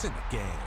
points in the game.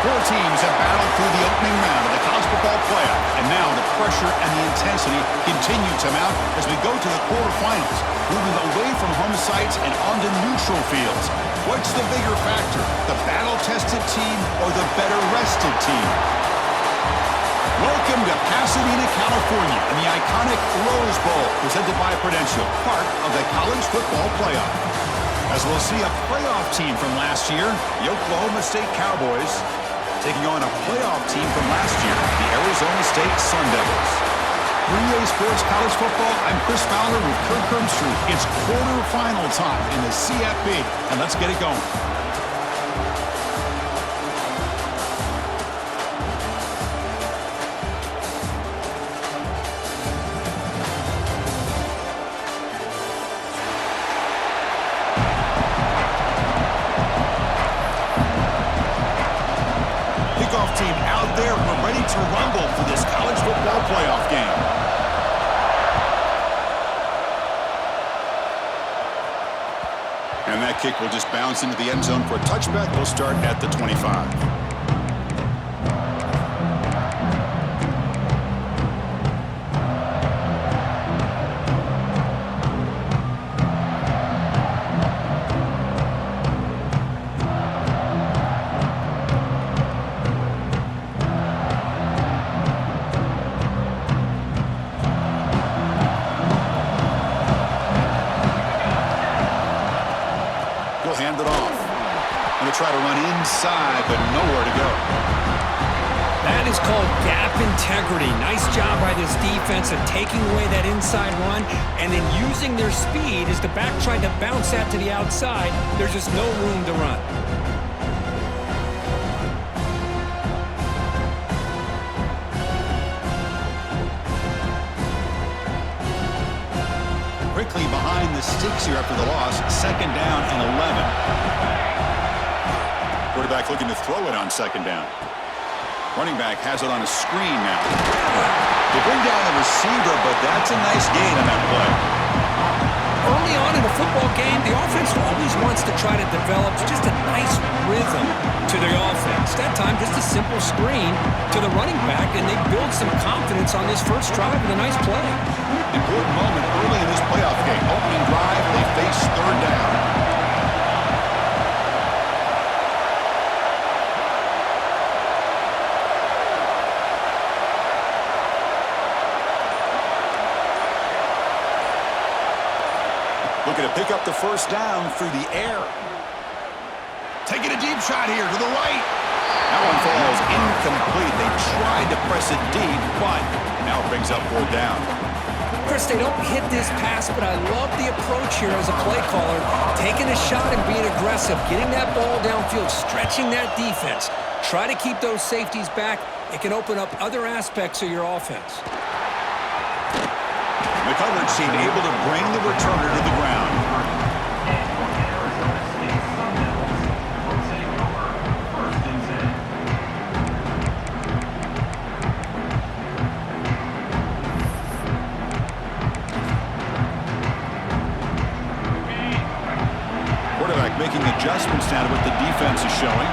Four teams have battled through the opening round of the college football playoff, and now the pressure and the intensity continue to mount as we go to the quarterfinals, moving away from home sites and onto neutral fields. What's the bigger factor, the battle-tested team or the better-rested team? Welcome to Pasadena, California, in the iconic Rose Bowl, presented by Prudential, part of the college football playoff. As we'll see a playoff team from last year, the Oklahoma State Cowboys, taking on a playoff team from last year, the Arizona State Sun Devils. For EA Sports College Football, I'm Chris Fowler with Kirk Herbstreit. It's quarterfinal time in the CFP, and let's get it going. Kickoff team out there. We're ready to rumble for this college football playoff game. And that kick will just bounce into the end zone for a touchback. We'll start at the 25. Hand it off. Going to try to run inside, but nowhere to go. That is called gap integrity. Nice job by this defense of taking away that inside run and then using their speed as the back tried to bounce that to the outside. There's just no room to run. Quickly behind the sticks here after the loss. 2nd down and 11. Quarterback looking to throw it on 2nd down. Running back has it on a screen now. They bring down the receiver, but that's a nice gain on that play. Early on in a football game, the offense always wants to try to develop just a nice rhythm to their offense. That time, just a simple screen to the running back, and they build some confidence on this first drive with a nice play. Important moment early in this playoff game. Opening drive, they face 3rd down. Looking to pick up the 1st down through the air. Taking a deep shot here to the right. That one falls incomplete. They tried to press it deep, but now it brings up 4th down. Chris, they don't hit this pass, but I love the approach here as a play caller. Taking a shot and being aggressive, getting that ball downfield, stretching that defense. Try to keep those safeties back. It can open up other aspects of your offense. The coverage team able to bring the returner to the ground. Quarterback making adjustments now to what the defense is showing.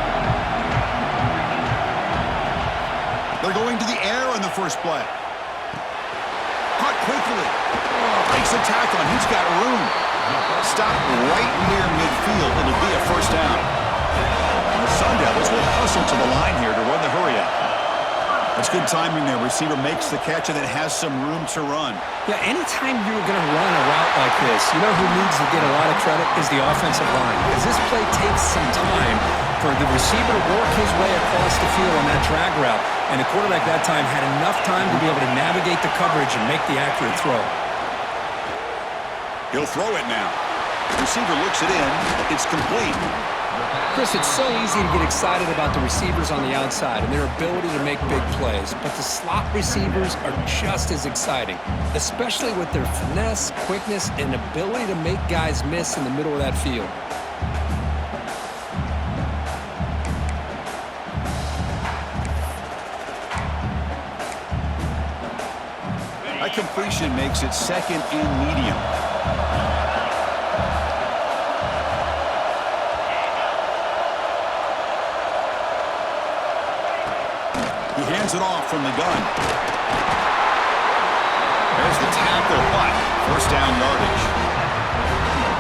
They're going to the air on the first play. Caught quickly. Breaks a tackle, and he's got room. Stop right near midfield. It'll be a 1st down. And the Sun Devils will hustle to the line here to run the hurry up. That's good timing there. Receiver makes the catch and then has some room to run. Yeah, anytime you're going to run a route like this, you know who needs to get a lot of credit is the offensive line. Because this play takes some time for the receiver to work his way across the field on that drag route. And the quarterback that time had enough time to be able to navigate the coverage and make the accurate throw. He'll throw it now. Receiver looks it in. It's complete. Chris, it's so easy to get excited about the receivers on the outside and their ability to make big plays, but the slot receivers are just as exciting, especially with their finesse, quickness, and ability to make guys miss in the middle of that field. That completion makes it 2nd and medium. He hands it off from the gun. There's the tackle, but 1st down yardage.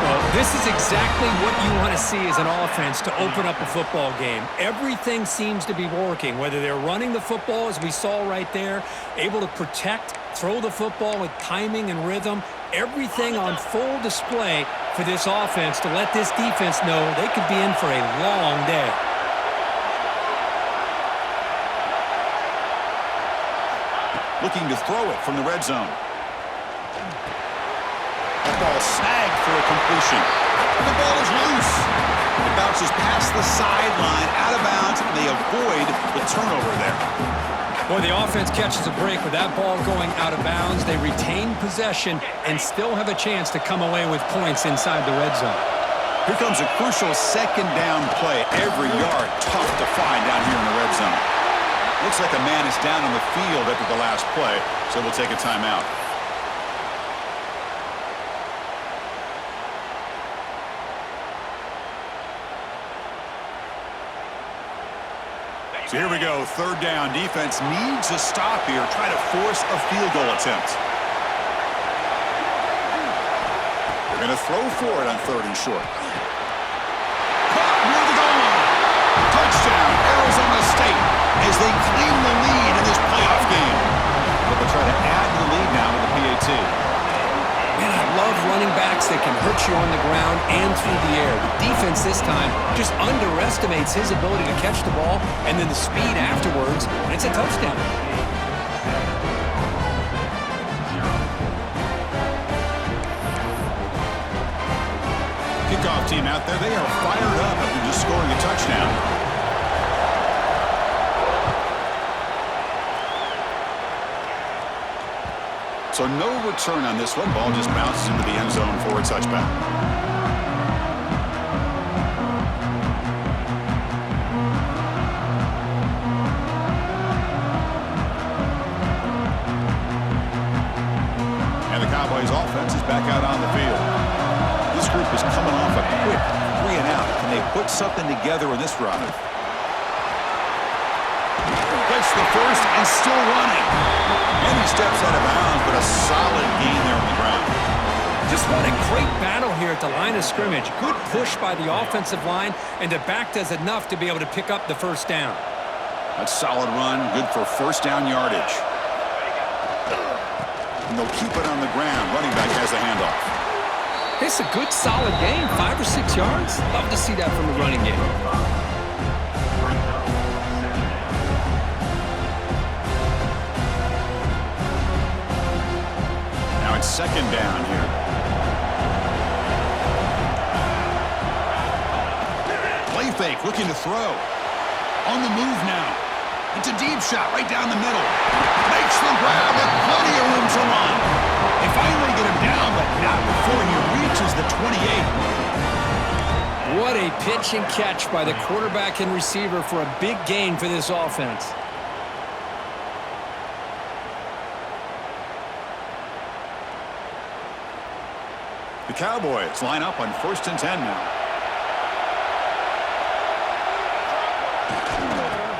Well, this is exactly what you want to see as an offense to open up a football game. Everything seems to be working, whether they're running the football, as we saw right there, able to protect, throw the football with timing and rhythm. Everything on full display for this offense to let this defense know they could be in for a long day. looking to throw it from the red zone. That ball snagged for a completion. The ball is loose. It bounces past the sideline, out of bounds, and they avoid the turnover there. Boy, the offense catches a break with that ball going out of bounds. They retain possession and still have a chance to come away with points inside the red zone. Here comes a crucial second down play. Every yard tough to find down here in the red zone. Looks like a man is down on the field after the last play, so we'll take a timeout. So here we go, third down. Defense needs a stop here, try to force a field goal attempt. They're going to throw for it on third and short. Caught near the goal line. Touchdown, Arizona State, as they claim the lead in this playoff game. But they'll try to add to the lead now with the PAT. Man, I love running backs that can hurt you on the ground and through the air. The defense this time just underestimates his ability to catch the ball and then the speed afterwards, and it's a touchdown. Kickoff team out there, they are fired up after just scoring a touchdown. So no return on this one. Ball just bounces into the end zone for a touchback. And the Cowboys offense is back out on the field. This group is coming off a quick 3 and out. Can they put something together in this drive? Gets the first and still running. Many steps out of bounds, but a solid gain there on the ground. Just what a great battle here at the line of scrimmage. Good push by the offensive line, and the back does enough to be able to pick up the first down. A solid run, good for first down yardage. And they'll keep it on the ground. Running back has the handoff. It's a good, solid game, 5 or 6 yards. Love to see that from the running game. Now it's second down here. Play fake, looking to throw. On the move now. It's a deep shot right down the middle. Makes the grab with plenty of room to run. They finally get him down, but not before he reaches the 28. What a pitch and catch by the quarterback and receiver for a big gain for this offense. The Cowboys line up on 1st and 10 now.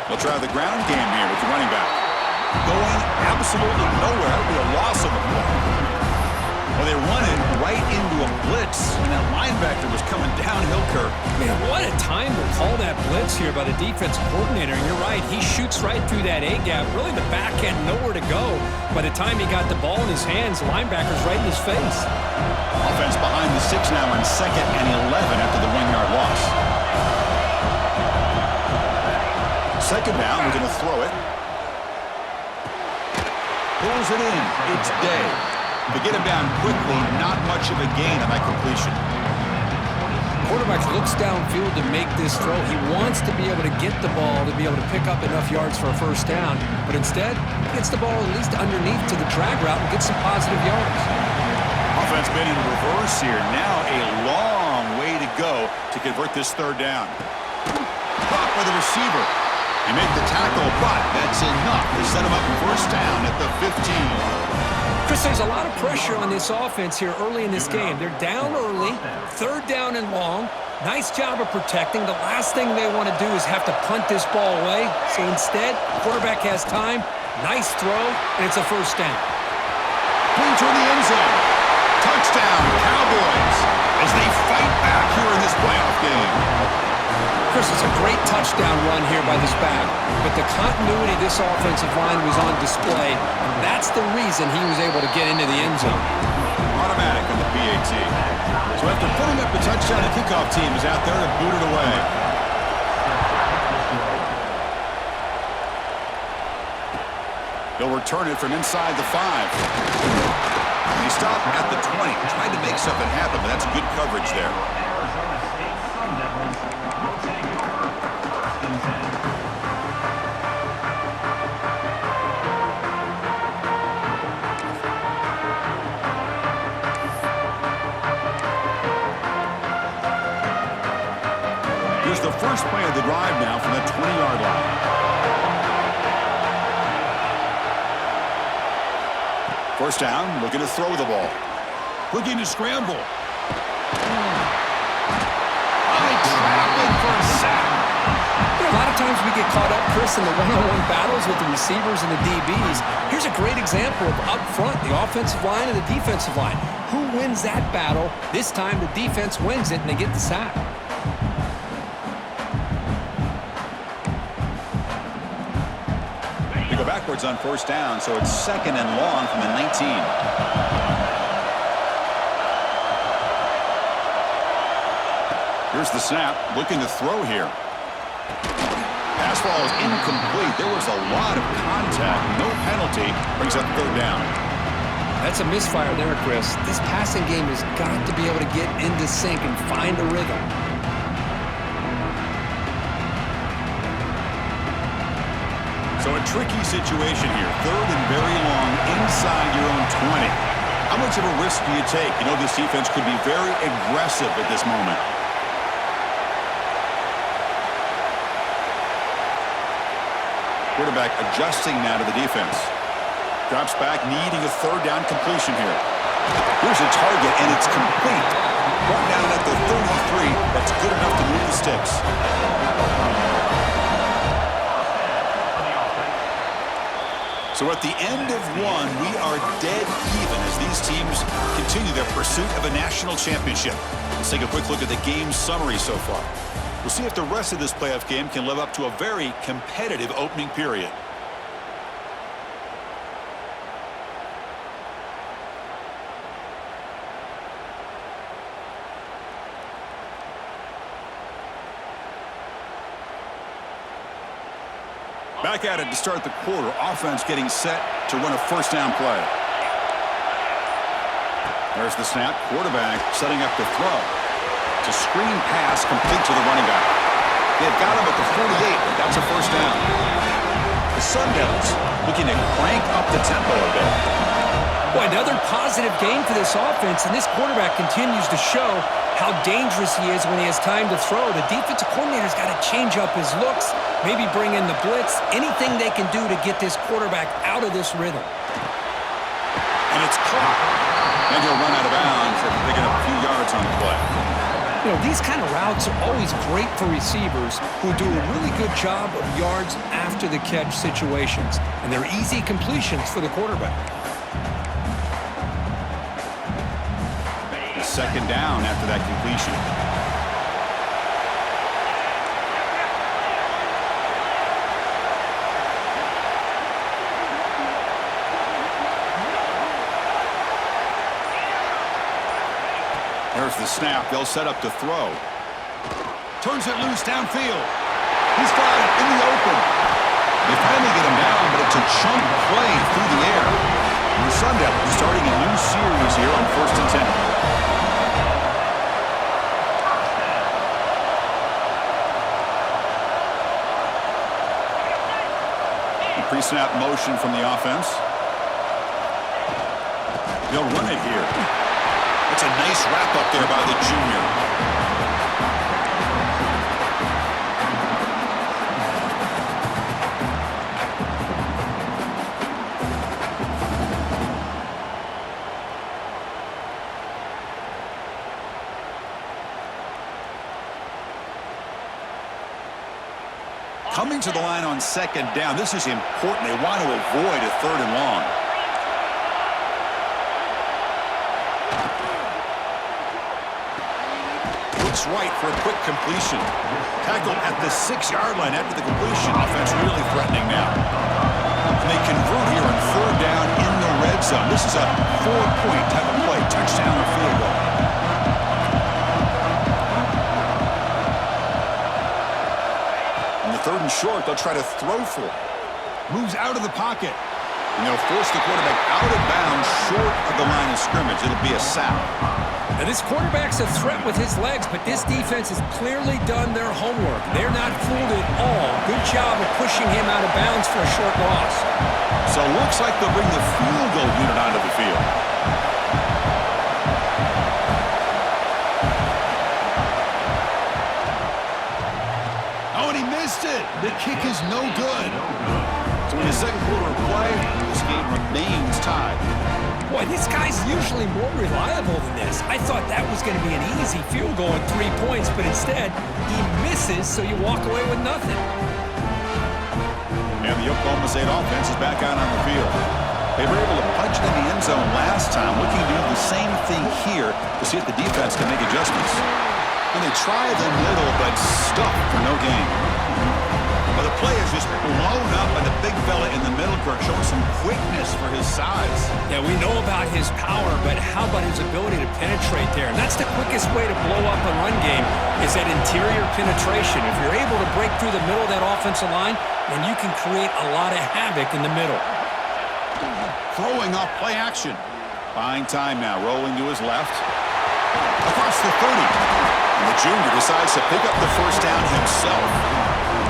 They'll try the ground game here with the running back. Going absolutely nowhere. It'll be a loss of a play. Well, they run it right into a blitz, and that linebacker was coming downhill curve. Man, what a time to call that blitz here by the defensive coordinator. And you're right, he shoots right through that A-gap. Really, the back had nowhere to go. By the time he got the ball in his hands, linebacker's right in his face. Offense behind the 6 now on 2nd and 11 after the 1-yard loss. Second down, we're going to throw it. Pulls it in. It's Day. They get him down quickly, not much of a gain on that completion. Quarterback looks downfield to make this throw. He wants to be able to get the ball to be able to pick up enough yards for a first down, but instead, he gets the ball at least underneath to the drag route and gets some positive yards. Offense been in reverse here. Now a long way to go to convert this third down. Caught by the receiver. They make the tackle, but that's enough to set him up first down at the 15. Chris, there's a lot of pressure on this offense here early in this game. They're down early, third down and long. Nice job of protecting. The last thing they want to do is have to punt this ball away. So instead, quarterback has time, nice throw, and it's a first down. Clean toward the end zone. Touchdown, Cowboys, as they fight back here in this playoff game. Chris, it's a great touchdown run here by this back, but the continuity of this offensive line was on display, and that's the reason he was able to get into the end zone. Automatic on the PAT. So after putting up the touchdown, the kickoff team is out there to boot it away. He'll return it from inside the 5. He stopped at the 20, trying to make something happen, but that's good coverage there. Here's the first play of the drive now from the 20-yard line. First down, looking to throw the ball. Looking to scramble. Traveling for a sack. A lot of times we get caught up, Chris, in the one-on-one battles with the receivers and the DBs. Here's a great example of up front, the offensive line and the defensive line. Who wins that battle? This time the defense wins it and they get the sack. They go backwards on first down, so it's 2nd and long from the 19. Here's the snap, looking to throw here. Pass ball is incomplete. There was a lot of contact. No penalty. Brings up 3rd down. That's a misfire there, Chris. This passing game has got to be able to get into sync and find a rhythm. So a tricky situation here. 3rd and very long inside your own 20. How much of a risk do you take? You know this defense could be very aggressive at this moment. Quarterback adjusting now to the defense. Drops back, needing a 3rd down completion here. Here's a target, and it's complete. Brought down at the 33. That's good enough to move the sticks. So at the end of one, we are dead even as these teams continue their pursuit of a national championship. Let's take a quick look at the game summary so far. We'll see if the rest of this playoff game can live up to a very competitive opening period. Back at it to start the quarter. Offense getting set to run a first down play. There's the snap. Quarterback setting up to throw. It's a screen pass complete to the running back. They've got him at the 48, but that's a first down. The Sun Devils looking to crank up the tempo a bit. Boy, another positive game for this offense, and this quarterback continues to show how dangerous he is when he has time to throw. The defensive coordinator's got to change up his looks, maybe bring in the blitz, anything they can do to get this quarterback out of this rhythm. And it's caught. And he'll run out of bounds after picking up a few yards on the play. You know, these kind of routes are always great for receivers who do a really good job of yards after the catch situations. And they're easy completions for the quarterback. Second down after that completion. There's the snap. They'll set up to throw. Turns it loose downfield. He's got it in the open. They finally get him down, but it's a chunk play through the air. And the Sun Devils starting a new series here on 1st and 10. Pre-snap motion from the offense. They'll run it here. It's a nice wrap up there by the junior. Coming to the line on 2nd down. This is important. They want to avoid a 3rd and long. Looks right for a quick completion. Tackled at the 6-yard line after the completion. Offense really threatening now. And they convert here on 3rd down in the red zone. This is a 4-point type of play. Touchdown or field goal. On the 3rd and short, they'll try to throw for it. Moves out of the pocket. And they'll force the quarterback out of bounds short of the line of scrimmage. It'll be a sack. Now, this quarterback's a threat with his legs, but this defense has clearly done their homework. They're not fooled at all. Good job of pushing him out of bounds for a short loss. So it looks like they'll bring the field goal unit onto the field. Oh, and he missed it. The kick is no good. So in the second quarter of play, this game remains tied. Boy, this guy's usually more reliable than this. I thought that was going to be an easy field goal at 3 points, but instead, he misses, so you walk away with nothing. And the Oklahoma State offense is back out on the field. They were able to punch it in the end zone last time, looking to do the same thing here to see if the defense can make adjustments. And they try the middle, but stuck for no gain. Well, the play is just blown up by the big fella in the middle, Kirk, showing some quickness for his size. Yeah, we know about his power, but how about his ability to penetrate there? And that's the quickest way to blow up a run game is that interior penetration. If you're able to break through the middle of that offensive line, then you can create a lot of havoc in the middle. Throwing off play action. Buying time now, rolling to his left. Across the 30. And the junior decides to pick up the first down himself.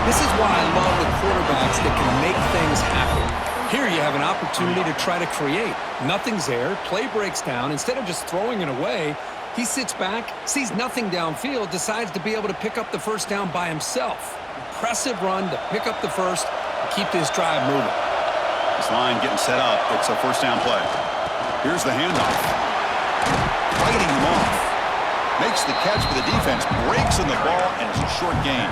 This is why I love the quarterbacks that can make things happen. Here you have an opportunity to try to create. Nothing's there. Play breaks down. Instead of just throwing it away, he sits back, sees nothing downfield, decides to be able to pick up the first down by himself. Impressive run to pick up the first and keep this drive moving. This line getting set up. It's a first down play. Here's the handoff. Fighting him off. Makes the catch for the defense. Breaks in the ball, and it's a short gain.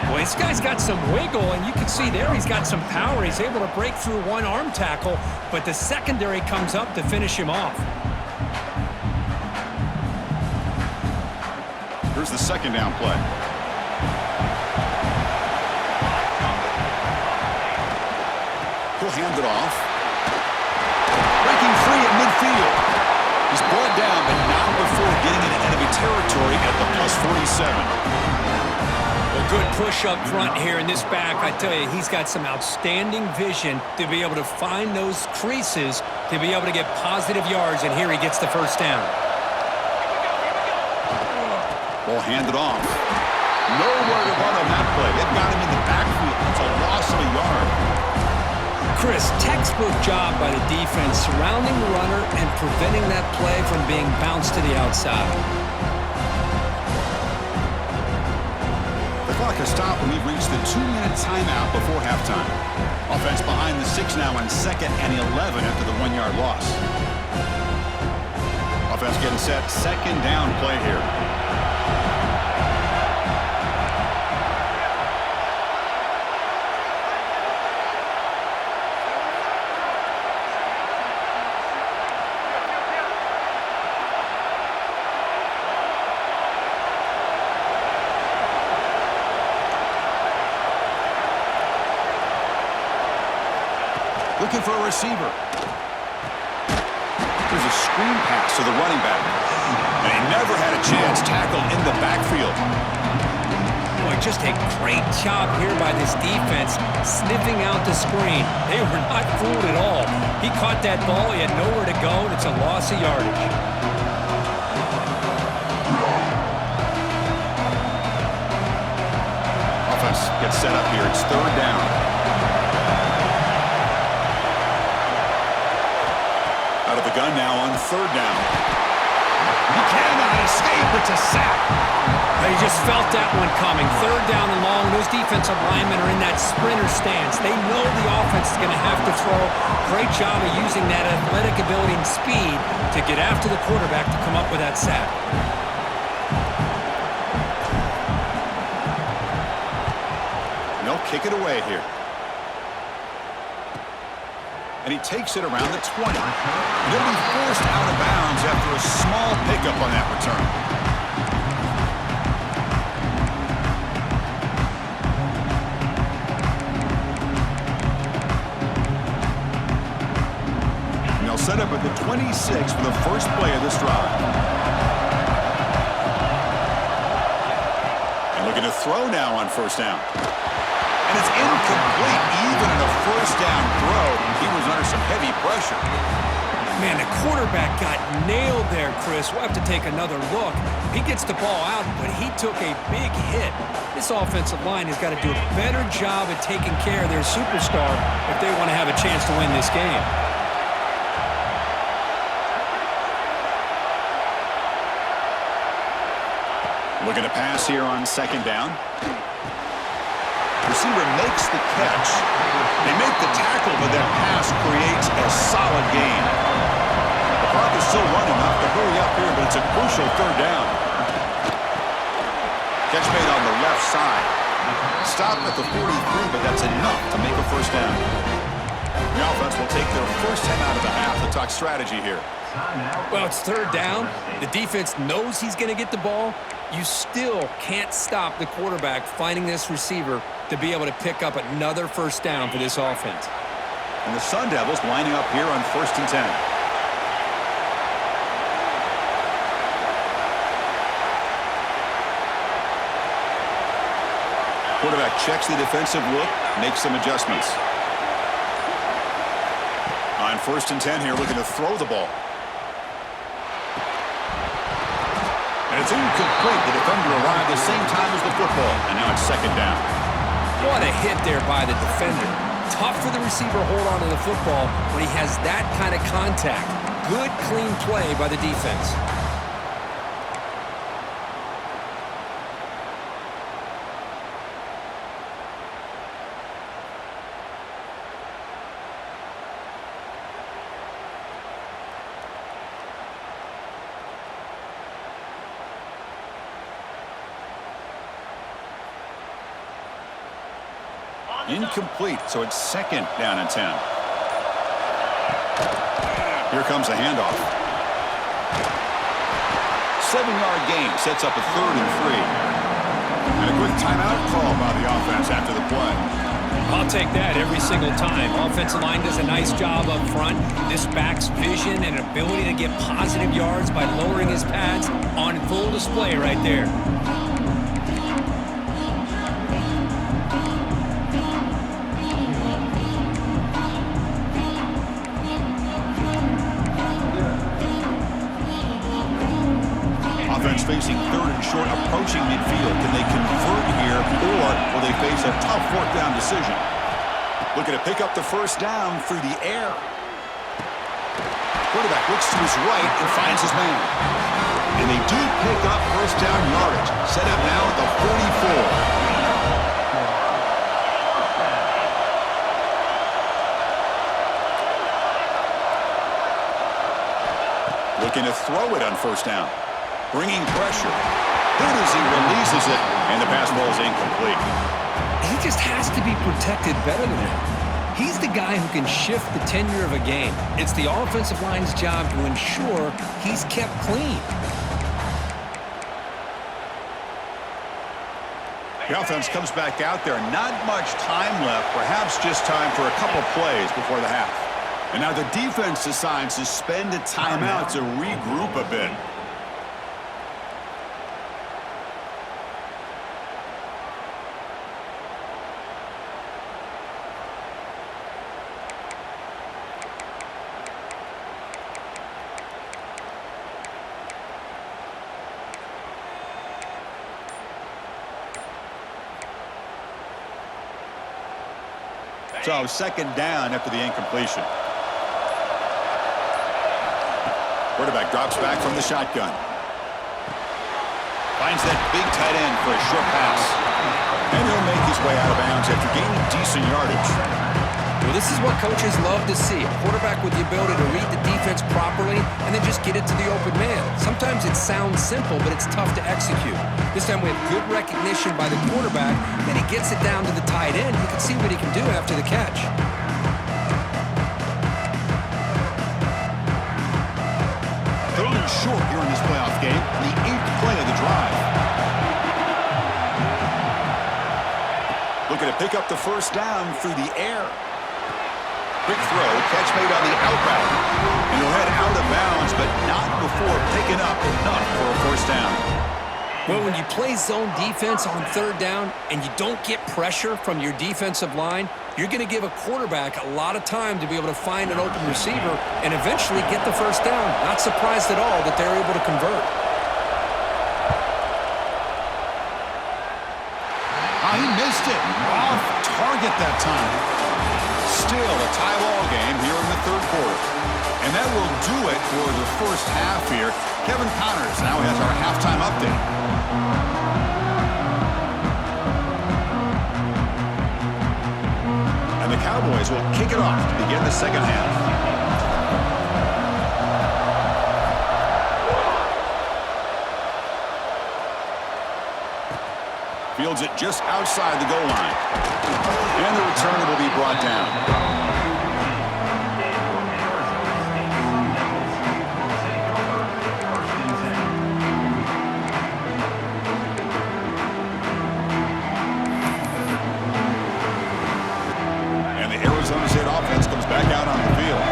Boy, this guy's got some wiggle, and you can see there he's got some power. He's able to break through one arm tackle, but the secondary comes up to finish him off. Here's the second down play. He'll hand it off. Breaking free at midfield. He's brought down, but not before getting into enemy territory at the +47. A good push up front here in this back. I tell you, he's got some outstanding vision to be able to find those creases to be able to get positive yards, and here he gets the first down. Ball handed off. Nowhere to run on that play. They've got him in the backfield. It's a loss of a yard. Chris, textbook job by the defense surrounding the runner and preventing that play from being bounced to the outside. The clock has stopped, and we've reached the 2-minute timeout before halftime. Offense behind the 6 now on 2nd and 11 after the 1-yard loss. Offense getting set. Second down play here. Looking for a receiver. There's a screen pass to the running back. And he never had a chance tackled in the backfield. Boy, just a great job here by this defense, sniffing out the screen. They were not fooled at all. He caught that ball. He had nowhere to go, and it's a loss of yardage. Offense gets set up here. It's third down. Out of the gun now on third down. He cannot escape. It's a sack. They just felt that one coming. Third down and long. Those defensive linemen are in that sprinter stance. They know the offense is going to have to throw. Great job of using that athletic ability and speed to get after the quarterback to come up with that sack. And they'll kick it away here. And he takes it around the 20. They'll be forced out of bounds after a small pickup on that return. And they'll set up at the 26 for the first play of this drive. And looking to throw now on first down. And it's incomplete. Even in a first down throw, he was under some heavy pressure. Man, the quarterback got nailed there, Chris. We'll have to take another look. He gets the ball out, but he took a big hit. This offensive line has got to do a better job at taking care of their superstar if they want to have a chance to win this game. Looking to pass here on second down. Receiver makes the catch. They make the tackle, but that pass creates a solid gain. The clock is still running. Have to hurry up here, but it's a crucial third down. Catch made on the left side. Stop at the 43, but that's enough to make a first down. The offense will take their first 10 out of the half to talk strategy here. Well, it's third down. The defense knows he's going to get the ball. You still can't stop the quarterback finding this receiver to be able to pick up another first down for this offense. And the Sun Devils lining up here on 1st and 10. Quarterback checks the defensive look, makes some adjustments. On 1st and 10 here, looking to throw the ball. And it's incomplete. The defender arrived the same time as the football. And now it's second down. What a hit there by the defender. Tough for the receiver to hold on to the football when he has that kind of contact. Good, clean play by the defense. Incomplete, so it's second down and 10. Here comes a handoff. 7-yard gain sets up a 3rd and 3. And a quick timeout call by the offense after the play. I'll take that every single time. Offensive line does a nice job up front. This back's vision and ability to get positive yards by lowering his pads on full display right there. Offense facing 3rd and short, approaching midfield. Can they convert here, or will they face a tough 4th down decision? Looking to pick up the first down through the air. Quarterback looks to his right and finds his man. And they do pick up first down yardage. Set up now at the 44. Looking to throw it on first down. Bringing pressure. Good as he releases it, and the pass ball is incomplete. He just has to be protected better than that. He's the guy who can shift the tenure of a game. It's the offensive line's job to ensure he's kept clean. The offense comes back out there. Not much time left. Perhaps just time for a couple plays before the half. And now the defense decides to spend a timeout to regroup a bit. So second down after the incompletion. Quarterback drops back from the shotgun. Finds that big tight end for a short pass. And he'll make his way out of bounds after gaining decent yardage. Well, this is what coaches love to see. A quarterback with the ability to read the defense properly and then just get it to the open man. Sometimes it sounds simple, but it's tough to execute. This time we have good recognition by the quarterback, then he gets it down to the tight end. You can see what he can do after the catch. Third and short here in this playoff game, the 8th play of the drive. Looking to pick up the first down through the air. Quick throw, catch made on the out route. And he'll head out of bounds, but not before picking up enough for a first down. Well, when you play zone defense on third down and you don't get pressure from your defensive line, you're going to give a quarterback a lot of time to be able to find an open receiver and eventually get the first down. Not surprised at all that they're able to convert. He missed it. Off target that time. Still a tie ball game here in the third quarter. And that will do it for the first half here. Kevin Connors now has our halftime update. And the Cowboys will kick it off to begin the second half. Fields it just outside the goal line. And the return will be brought down. And the Arizona State offense comes back out on the field.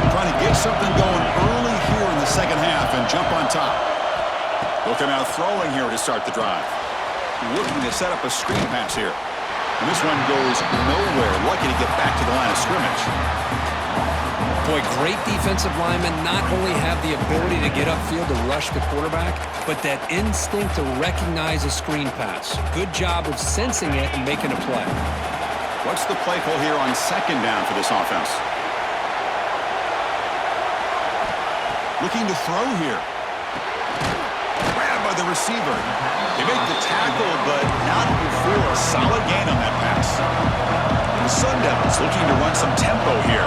Trying to get something going early here in the second half and jump on top. Looking out throwing here to start the drive. Looking to set up a screen pass here. And this one goes nowhere. Lucky to get back to the line of scrimmage. Boy, great defensive linemen not only have the ability to get upfield to rush the quarterback, but that instinct to recognize a screen pass. Good job of sensing it and making a play. What's the play call here on second down for this offense? Looking to throw here. Grabbed by the receiver. They make the tackle, but not before a solid gain on that pass. The Sun Devils looking to run some tempo here.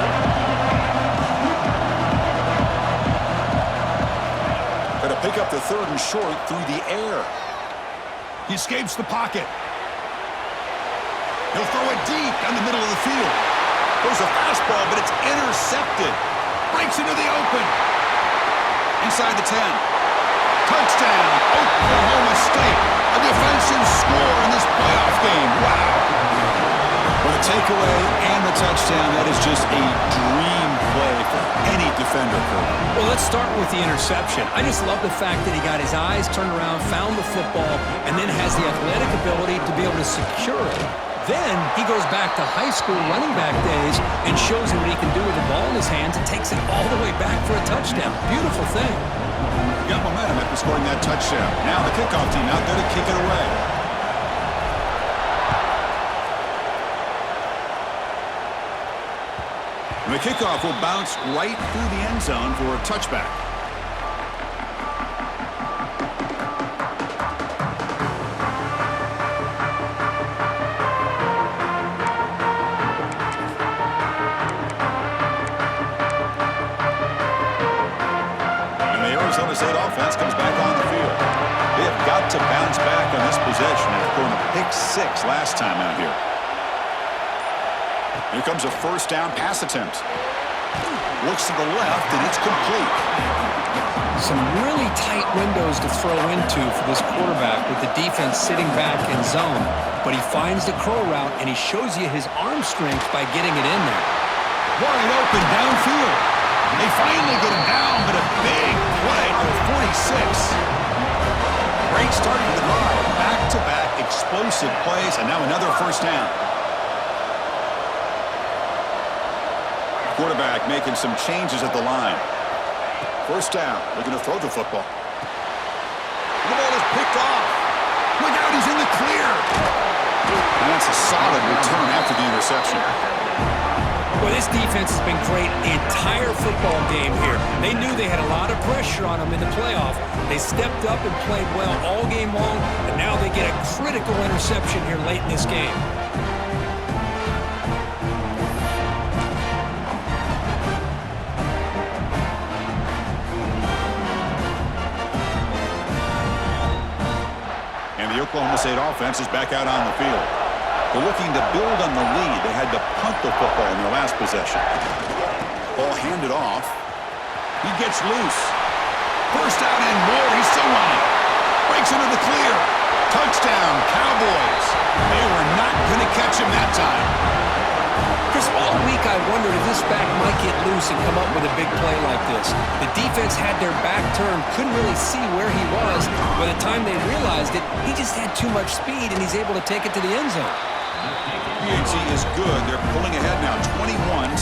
Got to pick up the third and short through the air. He escapes the pocket. He'll throw it deep down the middle of the field. Throws a fastball, but it's intercepted. Breaks into the open. Inside the 10. Touchdown, Oklahoma State. A defensive score in this playoff game. Wow. With a takeaway and the touchdown, that is just a dream play for any defender. Well, let's start with the interception. I just love the fact that he got his eyes turned around, found the football, and then has the athletic ability to be able to secure it. Then he goes back to high school running back days and shows him what he can do with the ball in his hands and takes it all the way back for a touchdown. Beautiful thing. Got momentum after scoring that touchdown. Now the kickoff team out there to kick it away. And the kickoff will bounce right through the end zone for a touchback. Arizona State offense comes back on the field. They have got to bounce back on this possession after throwing a pick six last time out here. Here comes a first down pass attempt. Looks to the left, and it's complete. Some really tight windows to throw into for this quarterback with the defense sitting back in zone. But he finds the curl route, and he shows you his arm strength by getting it in there. Wide open downfield. They finally get him down, but a big play to the 46. Great start to the drive. Back-to-back explosive plays, and now another first down. Quarterback making some changes at the line. First down, looking to throw the football. The ball is picked off. Look out, he's in the clear. And that's a solid return after the interception. Well, this defense has been great the entire football game here. They knew they had a lot of pressure on them in the playoff. They stepped up and played well all game long, and now they get a critical interception here late in this game. And the Oklahoma State offense is back out on the field. They're looking to build on the lead. They had to punt the football in their last possession. Ball handed off. He gets loose. First down and more. He's still running. Breaks into the clear. Touchdown, Cowboys. They were not going to catch him that time. Chris, all week I wondered if this back might get loose and come up with a big play like this. The defense had their back turned, couldn't really see where he was. By the time they realized it, he just had too much speed, and he's able to take it to the end zone. PAT is good. They're pulling ahead now, 21-7.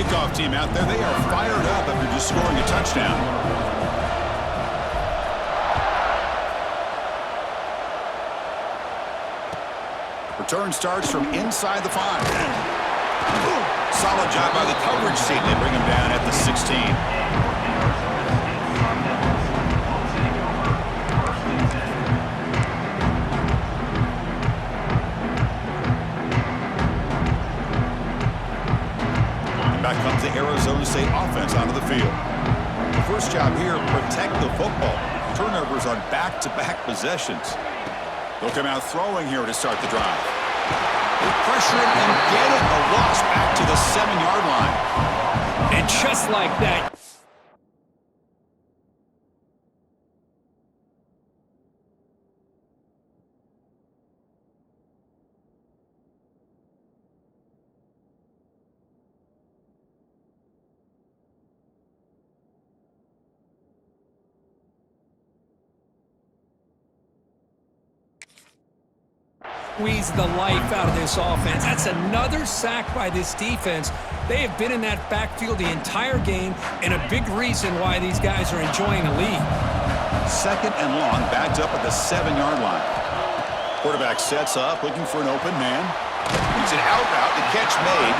Kickoff team out there. They are fired up after just scoring a touchdown. Return starts from inside the 5. Solid job by the coverage team. They bring him down at the 16. Back comes the Arizona State offense onto the field. The first job here, protect the football. Turnovers on back-to-back possessions. They'll come out throwing here to start the drive. They pressure it and get it. A loss back to the 7-yard line. And just like that, squeeze the life out of this offense. That's another sack by this defense. They have been in that backfield the entire game, and a big reason why these guys are enjoying a lead. Second and long, backed up at the 7-yard line. Quarterback sets up, looking for an open man. He's an out route, the catch made.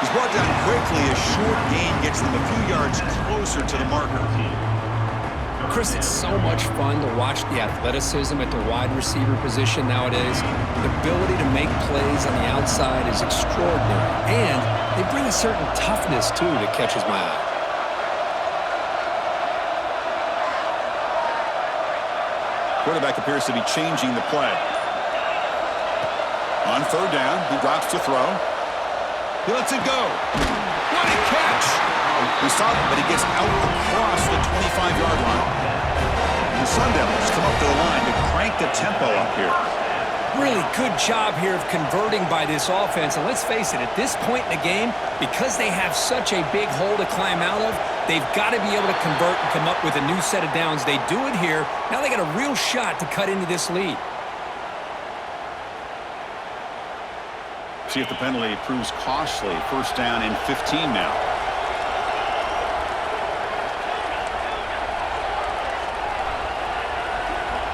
He's brought down quickly. A short gain gets them a few yards closer to the marker. Chris, it's so much fun to watch the athleticism at the wide receiver position nowadays. The ability to make plays on the outside is extraordinary. And they bring a certain toughness, too, that catches my eye. Quarterback appears to be changing the play. On third down, he drops to throw. He lets it go. What a catch! We saw it, but he gets out across the 25-yard line. The Sun Devils come up to the line to crank the tempo up here. Really good job here of converting by this offense. And let's face it, at this point in the game, because they have such a big hole to climb out of, they've got to be able to convert and come up with a new set of downs. They do it here. Now they got a real shot to cut into this lead. See if the penalty proves costly. First down and 15 now.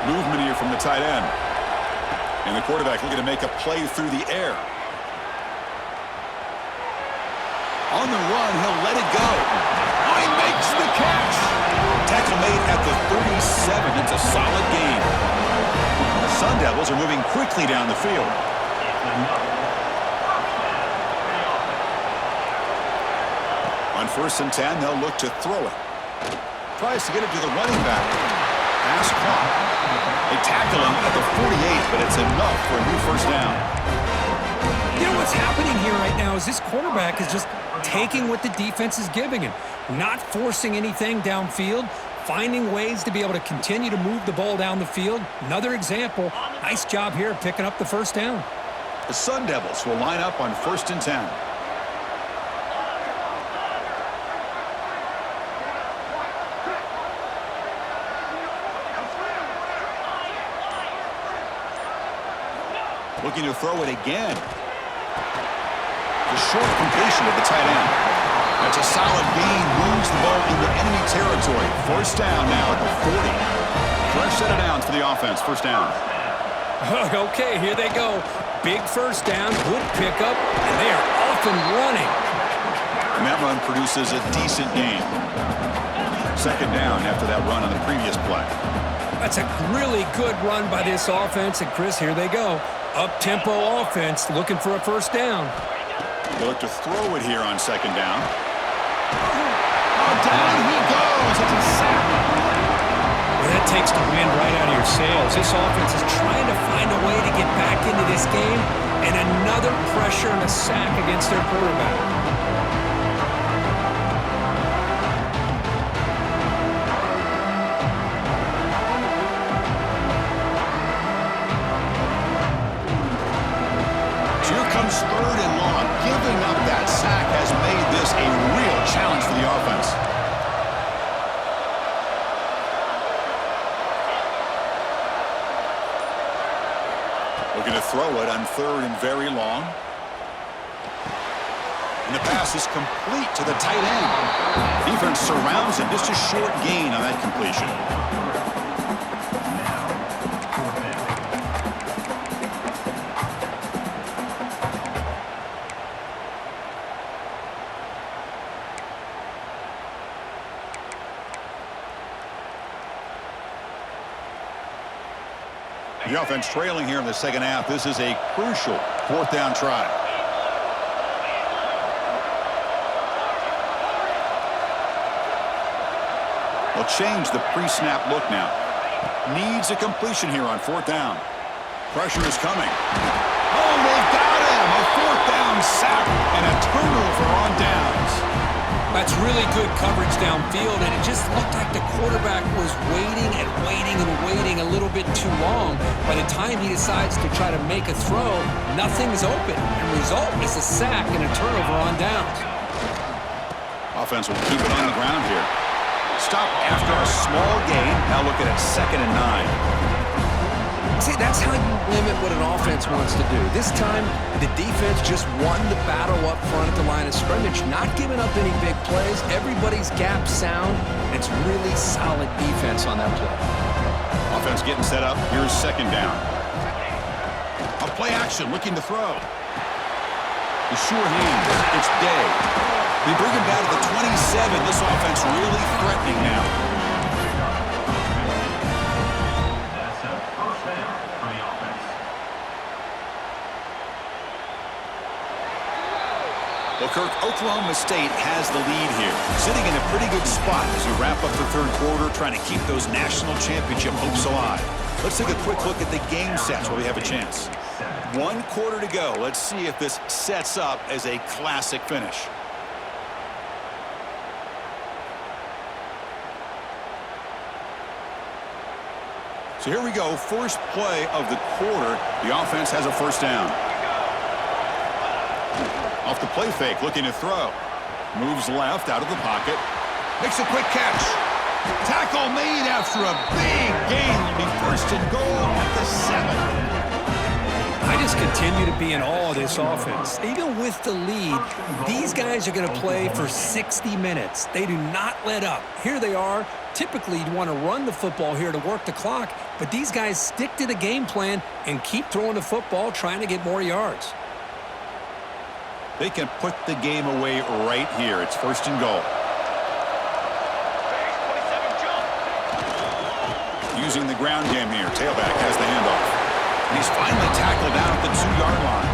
Movement here from the tight end. And the quarterback looking to make a play through the air. On the run, he'll let it go. Oh, he makes the catch. Tackle made at the 37. It's a solid gain. The Sun Devils are moving quickly down the field. On 1st and 10, they'll look to throw it. Tries to get it to the running back. Pass caught. They tackle him at the 48, but it's enough for a new first down. You know what's happening here right now is this quarterback is just taking what the defense is giving him, not forcing anything downfield, finding ways to be able to continue to move the ball down the field. Another example, nice job here picking up the first down. The Sun Devils will line up on 1st and 10. Looking to throw it again. The short completion of the tight end. That's a solid gain. Moves the ball into enemy territory. First down now at the 40. Fresh set of downs for the offense. First down. Okay, here they go. Big first down, good pickup, and they are off and running. And that run produces a decent gain. Second down after that run on the previous play. That's a really good run by this offense. And, Chris, here they go. Up-tempo offense looking for a first down. They look to throw it here on second down. Oh, down he goes. It's a sack. Well, that takes the wind right out of your sails. This offense is trying to find a way to get back into this game, and another pressure and a sack against their quarterback. it's 3rd and long. Giving up that sack has made this a real challenge for the offense. Looking to throw it on 3rd and very long. And the pass is complete to the tight end. Defense surrounds him. Just a short gain on that completion. The offense trailing here in the second half. This is a crucial 4th down try. They'll change the pre-snap look now. Needs a completion here on 4th down. Pressure is coming. Oh, they've got him! A 4th down sack and a turnover on downs. That's really good coverage downfield, and it just looked like the quarterback was waiting and waiting and waiting a little bit too long. By the time he decides to try to make a throw, nothing's open. And result is a sack and a turnover on downs. Offense will keep it on the ground here. Stop after a small gain. Now look at it, 2nd and 9. See, that's how you limit what an offense wants to do. This time, the defense just won the battle up front at the line of scrimmage, not giving up any big plays. Everybody's gap sound. It's really solid defense on that play. Offense getting set up. Here's 2nd down. A play action, looking to throw. The sure hand. It's Day. They bring him down to the 27. This offense really threatening now. Well, Kirk, Oklahoma State has the lead here, sitting in a pretty good spot as we wrap up the 3rd quarter, trying to keep those national championship hopes alive. Let's take a quick look at the game sets while we have a chance. 1 quarter to go. Let's see if this sets up as a classic finish. So here we go, first play of the quarter. The offense has a 1st down. Off the play fake, looking to throw. Moves left, out of the pocket. Makes a quick catch. Tackle made after a big gain. Will be 1st and goal at the 7. I just continue to be in awe of this offense. Even with the lead, these guys are going to play for 60 minutes. They do not let up. Here they are. Typically, you want to run the football here to work the clock, but these guys stick to the game plan and keep throwing the football, trying to get more yards. They can put the game away right here. It's 1st and goal. Using the ground game here. Tailback has the handoff. And he's finally tackled down at the 2-yard line.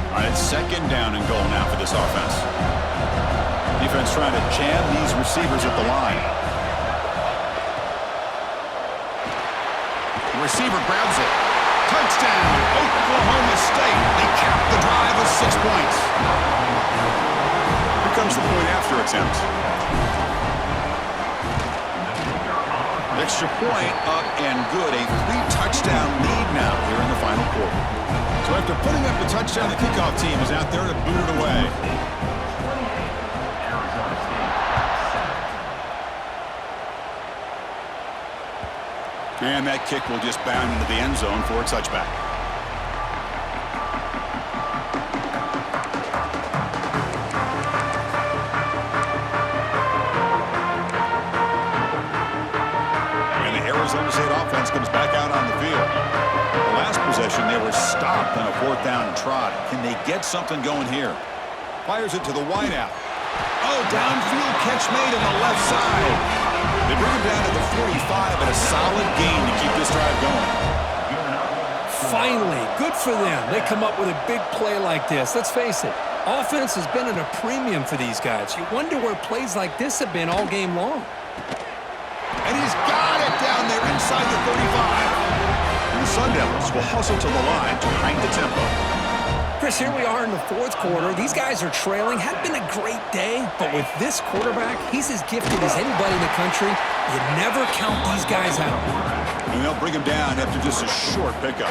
All right, it's 2nd down and goal now for this offense. Defense trying to jam these receivers at the line. Receiver grabs it. Touchdown, Oklahoma State. They cap the drive with 6 points. Here comes the point after attempt. Extra point up and good. A 3-touchdown lead now here in the final quarter. So after putting up the touchdown, the kickoff team is out there to boot it away. And that kick will just bound into the end zone for a touchback. And the Arizona State offense comes back out on the field. The last possession, they were stopped on a 4th down and try. Can they get something going here? Fires it to the wideout. Oh, downfield catch made on the left side. They bring him down to the 45 and a solid gain to keep this drive going. Finally, good for them. They come up with a big play like this. Let's face it, offense has been at a premium for these guys. You wonder where plays like this have been all game long. And he's got it down there inside the 35. And the Sun Devils will hustle to the line to crank the tempo. Chris, here we are in the fourth quarter. These guys are trailing. Had been a great day, but with this quarterback, he's as gifted as anybody in the country. You never count these guys out. And they'll bring him down after just a short pickup.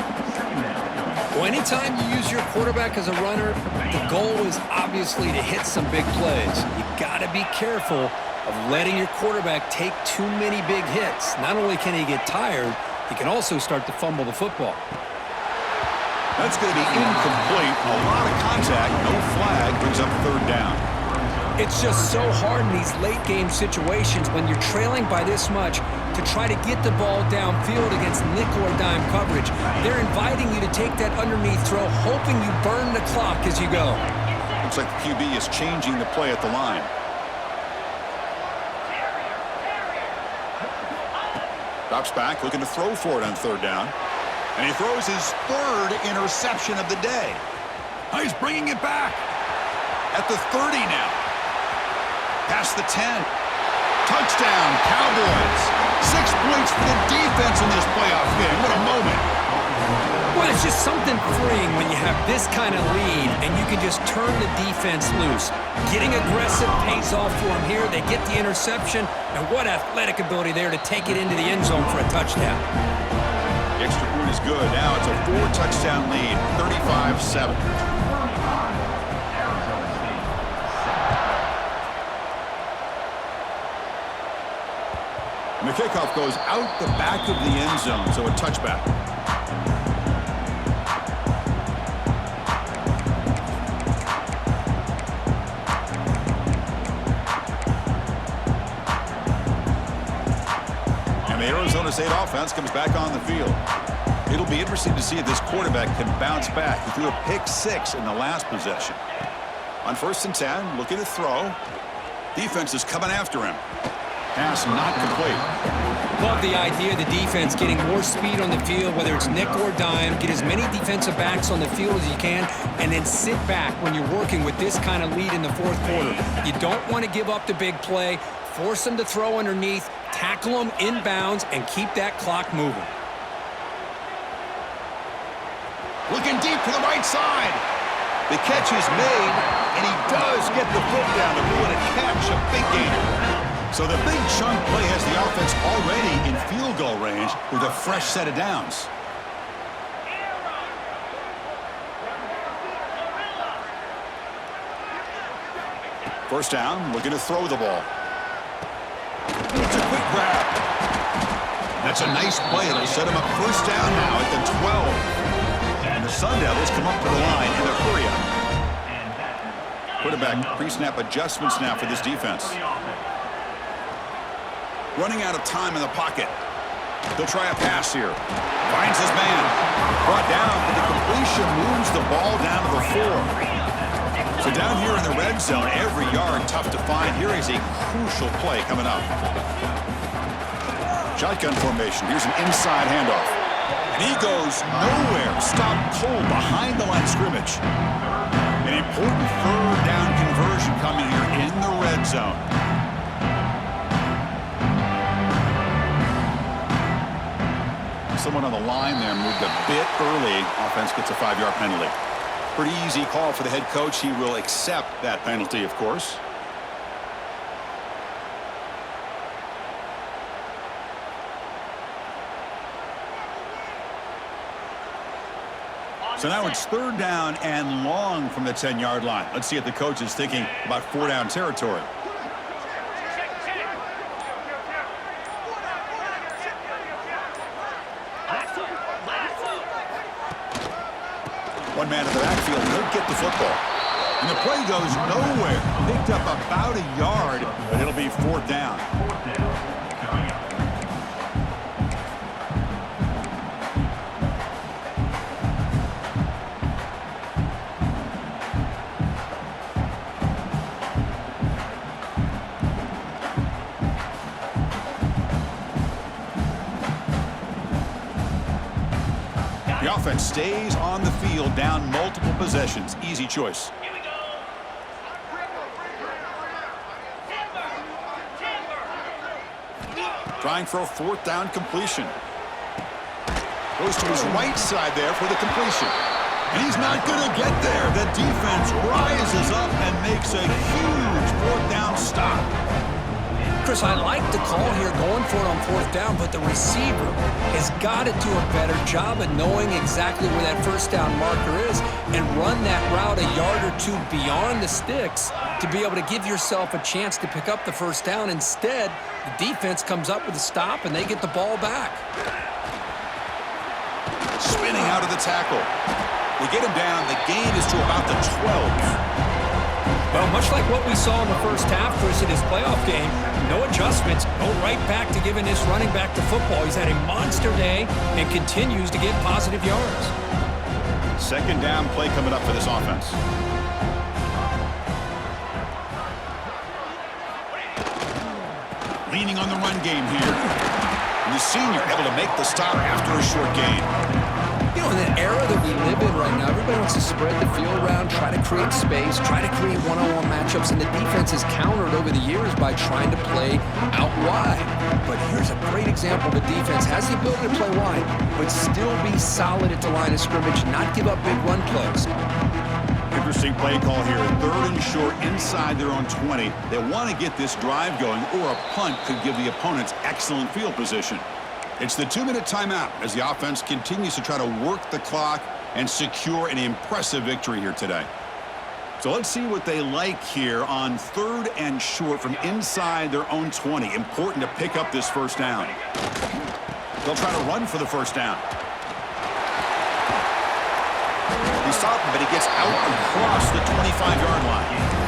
Well, anytime you use your quarterback as a runner, the goal is obviously to hit some big plays. You got to be careful of letting your quarterback take too many big hits. Not only can he get tired, he can also start to fumble the football. That's going to be incomplete. A lot of contact. No flag. Brings up third down. It's just so hard in these late game situations when you're trailing by this much to try to get the ball downfield against nickel or dime coverage. They're inviting you to take that underneath throw, hoping you burn the clock as you go. Looks like the QB is changing the play at the line. Drops back, looking to throw for it on third down. And he throws his third interception of the day. He's bringing it back. At the 30 now. Past the 10. Touchdown, Cowboys. 6 points for the defense in this playoff game. What a moment. Well, it's just something freeing when you have this kind of lead and you can just turn the defense loose. Getting aggressive pays off for them here. They get the interception, and what athletic ability there to take it into the end zone for a touchdown. The extra point is good. Now it's a 4-touchdown lead, 35-7. And the kickoff goes out the back of the end zone, so a touchback. And the Arizona State offense comes back on the field. It'll be interesting to see if this quarterback can bounce back. He threw a pick 6 in the last possession. On 1st and 10, looking to throw. Defense is coming after him. Pass not complete. Love the idea of the defense getting more speed on the field, whether it's nickel or dime. Get as many defensive backs on the field as you can, and then sit back when you're working with this kind of lead in the fourth quarter. You don't want to give up the big play. Force them to throw underneath, tackle them inbounds, and keep that clock moving. Looking deep to the right side. The catch is made, and he does get the foot down to pull it a catch, a big gainer. So the big chunk play has the offense already in field goal range with a fresh set of downs. First down, looking to throw the ball. It's a quick grab. That's a nice play. It'll set him up first down now at the 12. And the Sun Devils come up to the line in a hurry up. Quarterback pre-snap adjustments now for this defense. Running out of time in the pocket. He'll try a pass here. Finds his man. Brought down, but the completion moves the ball down to the 4. So down here in the red zone, every yard tough to find. Here is a crucial play coming up. Shotgun formation. Here's an inside handoff. And he goes nowhere. Stop cold behind the line of scrimmage. An important third down conversion coming here in the red zone. Someone on the line there moved a bit early. Offense gets a 5-yard penalty. Pretty easy call for the head coach. He will accept that penalty, of course. So now it's third down and long from the 10-yard line. Let's see if the coach is thinking about 4-down territory. One man in the backfield won't get the football. And the play goes nowhere. Picked up about a yard, but it'll be 4th down. The offense stays on the field, down multiple possessions. Easy choice. Trying for a 4th down completion. Goes to his right side there for the completion. And he's not going to get there. The defense rises up and makes a huge fourth down stop. Chris, I like the call here going for it on fourth down, but the receiver has got to do a better job of knowing exactly where that first down marker is and run that route a yard or two beyond the sticks to be able to give yourself a chance to pick up the first down. Instead, the defense comes up with a stop and they get the ball back. Spinning out of the tackle. They get him down. The gain is to about the 12. Well, much like what we saw in the first half, Chris, in his playoff game, no adjustments, go right back to giving this running back the football. He's had a monster day and continues to get positive yards. Second down play coming up for this offense. Leaning on the run game here. And the senior able to make the stop after a short gain. You know, in the era that we live in right now, everybody wants to spread the field around, try to create space, try to create one-on-one matchups, and the defense is countered over the years by trying to play out wide. But here's a great example. The defense has the ability to play wide, but still be solid at the line of scrimmage, not give up big run plays. Interesting play call here. Third and short inside their own 20. They want to get this drive going, or a punt could give the opponents excellent field position. It's the 2-minute timeout as the offense continues to try to work the clock and secure an impressive victory here today. So let's see what they like here on third and short from inside their own 20. Important to pick up this first down. They'll try to run for the first down. He stopped him, but he gets out across the 25-yard line.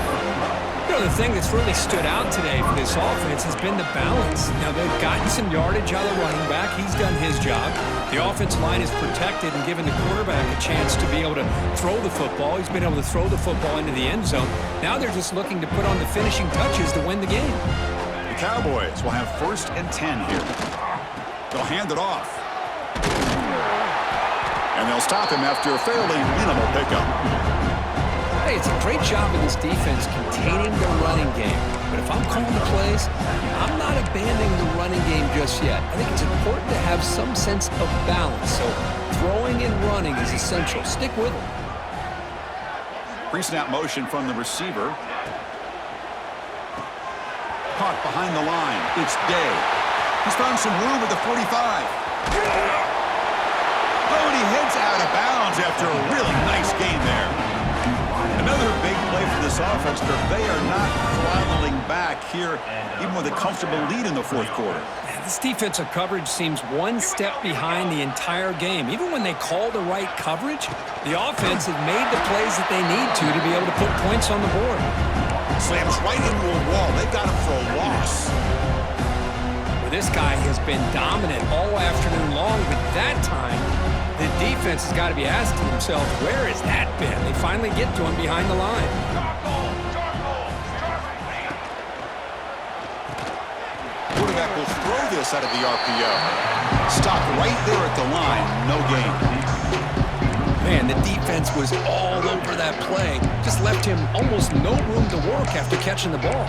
You know, the thing that's really stood out today for this offense has been the balance. Now, they've gotten some yardage out of the running back. He's done his job. The offensive line is protected and given the quarterback a chance to be able to throw the football. He's been able to throw the football into the end zone. Now they're just looking to put on the finishing touches to win the game. The Cowboys will have 1st and 10 here. They'll hand it off. And they'll stop him after a fairly minimal pickup. Hey, it's a great job of this defense containing the running game. But if I'm calling the plays, I'm not abandoning the running game just yet. I think it's important to have some sense of balance. So throwing and running is essential. Stick with it. Pre-snap motion from the receiver. Caught behind the line. It's Day. He's found some room at the 45. Oh, and he heads out of bounds after a really nice gain there. Another big play for this offense, but they are not throttling back here, even with a comfortable lead in the fourth quarter. This defensive coverage seems one step behind the entire game. Even when they call the right coverage, the offense has made the plays that they need to be able to put points on the board. Slams right into a wall. They got him for a loss. Well, this guy has been dominant all afternoon long, but that time, the defense has got to be asking themselves, where has that been? They finally get to him behind the line. Quarterback will throw this out of the RPO. Stopped right there at the line. No gain. Man, the defense was all over that play. Just left him almost no room to work after catching the ball.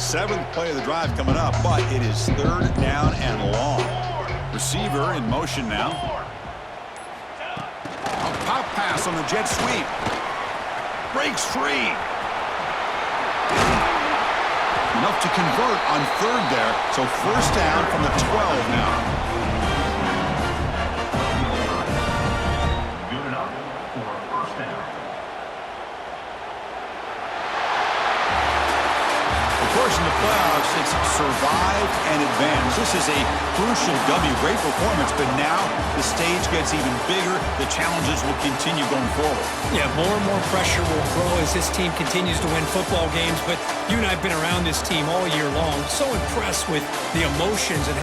Seventh play of the drive coming up, but it is third down and long. Receiver in motion now. A pop pass on the jet sweep. Breaks free. Enough to convert on third there, so first down from the 12 now. Good enough for a first down. Of course, in the playoffs, it's survive and advance. This is a crucial W. Great performance, but now the stage gets even bigger. The challenges will continue going forward. Yeah, more and more pressure will grow as this team continues to win football games, but you and I have been around this team all year long. So impressed with the emotions and